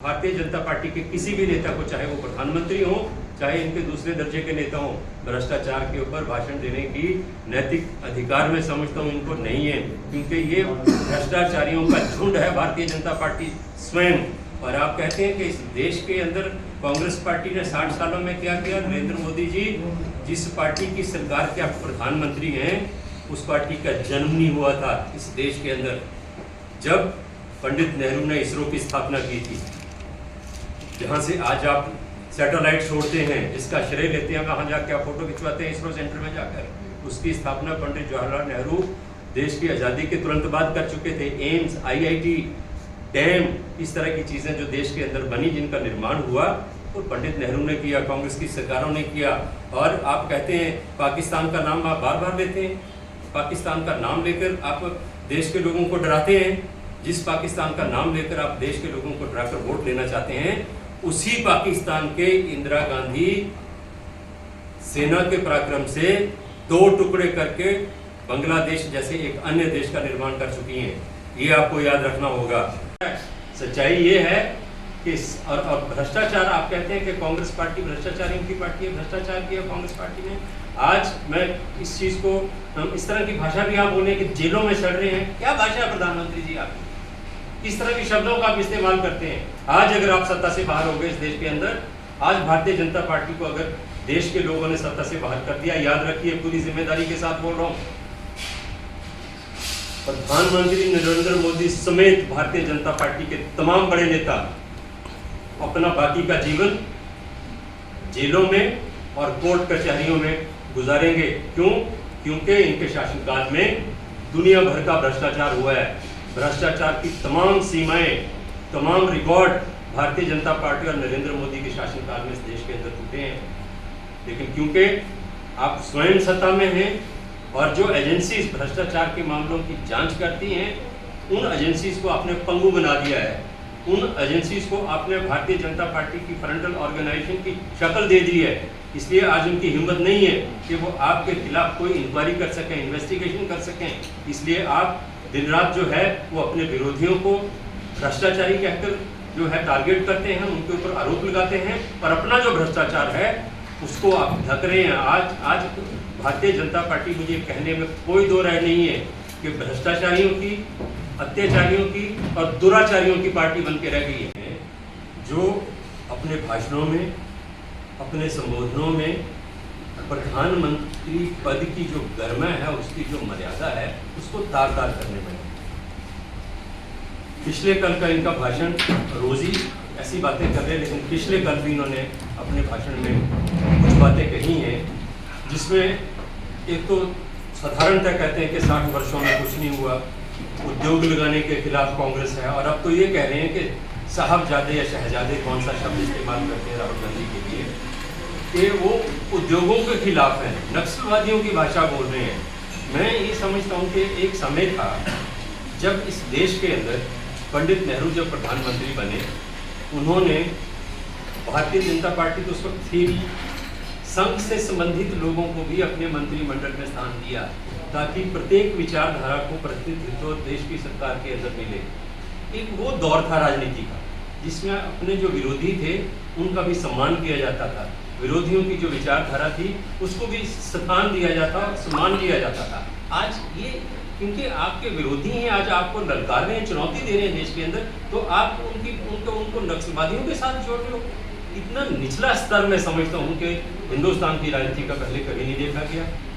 Bharatiya Janata party के किसी भी नेता को, चाहे वो प्रधानमंत्री हो, चाहे इनके दूसरे दर्जे के नेता हो, भ्रष्टाचार के ऊपर भाषण देने की नैतिक अधिकार में समझता हूँ इनको नहीं है, क्योंकि ये भ्रष्टाचारियों का झुंड है भारतीय जनता पार्टी स्वयं। और आप कहते हैं कि इस देश के अंदर कांग्रेस पार्टी ने 60 सालों में क्या किया। नरेंद्र मोदी जी जिस पार्टी की सरकार के आप प्रधानमंत्री हैं, उस पार्टी का जन्म नहीं हुआ था इस देश के अंदर जब पंडित नेहरू ने इसरो की स्थापना की थी, जहाँ से आज आप सैटेलाइट छोड़ते हैं, जिसका श्रेय लेते हैं, वहाँ जाकर आप फोटो खिंचवाते हैं इसरो सेंटर में जाकर। उसकी स्थापना पंडित जवाहरलाल नेहरू देश की आज़ादी के तुरंत बाद कर चुके थे। एम्स, IIT, डैम, इस तरह की चीज़ें जो देश के अंदर बनी, जिनका निर्माण हुआ, वो पंडित नेहरू ने किया, कांग्रेस की सरकारों ने किया। और आप कहते हैं पाकिस्तान का नाम आप बार बार लेते हैं, पाकिस्तान का नाम लेकर आप देश के लोगों को डराते हैं। जिस पाकिस्तान का नाम लेकर आप देश के लोगों को डराकर वोट लेना चाहते हैं, उसी पाकिस्तान के इंदिरा गांधी सेना के पराक्रम से 2 टुकड़े करके बांग्लादेश जैसे एक अन्य देश का निर्माण कर चुकी हैं। ये आपको याद रखना होगा। सच्चाई ये है कि और भ्रष्टाचार, आप कहते हैं कि कांग्रेस पार्टी भ्रष्टाचारियों की पार्टी है, भ्रष्टाचार किया कांग्रेस पार्टी ने। आज मैं इस चीज़ को, हम इस तरह की भाषा भी आप बोले कि जेलों में सड़ रहे हैं, क्या भाषा है प्रधानमंत्री जी आपकी? किस तरह के शब्दों का आप इस्तेमाल करते हैं? आज अगर आप सत्ता से बाहर हो गए इस देश के अंदर, आज भारतीय जनता पार्टी को अगर देश के लोगों ने सत्ता से बाहर कर दिया, याद रखिए, पूरी जिम्मेदारी के साथ बोल रहा हूँ, प्रधानमंत्री नरेंद्र मोदी समेत भारतीय जनता पार्टी के तमाम बड़े नेता अपना बाकी का जीवन जेलों में और कोर्ट कचहरियों में गुजारेंगे। क्यों? क्योंकि इनके शासनकाल में दुनिया भर का भ्रष्टाचार हुआ है। भ्रष्टाचार की तमाम सीमाएं, तमाम रिकॉर्ड भारतीय जनता पार्टी और नरेंद्र मोदी के शासनकाल में इस देश के अंदर टूटे हैं। लेकिन क्योंकि आप स्वयं सत्ता में हैं और जो एजेंसीज भ्रष्टाचार के मामलों की जांच करती हैं, उन एजेंसीज को आपने पंगु बना दिया है। उन एजेंसीज को आपने भारतीय जनता पार्टी की फ्रंटल ऑर्गेनाइजेशन की शक्ल दे दी है। इसलिए आज उनकी हिम्मत नहीं है कि वो आपके खिलाफ कोई इंक्वायरी कर सकें, इन्वेस्टिगेशन कर सकें। इसलिए आप दिन रात जो है वो अपने विरोधियों को भ्रष्टाचारी कहकर जो है टारगेट करते हैं, उनके ऊपर आरोप लगाते हैं, और अपना जो भ्रष्टाचार है उसको आप ढक रहे हैं। आज भारतीय जनता पार्टी, मुझे कहने में कोई दो राय नहीं है कि भ्रष्टाचारियों की, अत्याचारियों की और दुराचारियों की पार्टी बन के रह गई है, जो अपने भाषणों में, अपने संबोधनों में प्रधानमंत्री पद की जो गरिमा है, उसकी जो मर्यादा है, उसको तार-तार करने में। पिछले कल का इनका भाषण, रोजी ऐसी बातें कर रहे हैं, लेकिन पिछले कल भी इन्होंने अपने भाषण में कुछ बातें कही हैं जिसमें एक तो साधारणतः कहते हैं कि 60 वर्षों में कुछ नहीं हुआ, उद्योग लगाने के खिलाफ कांग्रेस है, और अब तो ये कह रहे हैं कि साहबजादे या शहजादे, कौन सा शब्द इस्तेमाल करते हैं राहुल गांधी के लिए, कि वो उद्योगों के खिलाफ हैं, नक्सलवादियों की भाषा बोल रहे हैं। मैं ये समझता हूँ कि एक समय था जब इस देश के अंदर पंडित नेहरू जब प्रधानमंत्री बने, उन्होंने भारतीय जनता पार्टी तो उस वक्त थी, संघ से संबंधित लोगों को भी अपने मंत्रिमंडल में स्थान दिया, ताकि प्रत्येक विचारधारा को प्रतिनिधित्व देश की सरकार के अंदर मिले। एक वो दौर था राजनीति का जिसमें अपने जो विरोधी थे उनका भी सम्मान किया जाता था, विरोधियों की जो विचारधारा थी उसको भी स्थान दिया जाता, सम्मान दिया जाता था। आज ये, क्योंकि आपके विरोधी हैं, आज आपको ललकार रहे हैं, चुनौती दे रहे हैं देश के अंदर, तो आप उनको नक्सलवादियों के साथ जोड़ लो। इतना निचला स्तर मैं समझता हूँ कि हिंदुस्तान की राजनीति का पहले कभी नहीं देखा गया।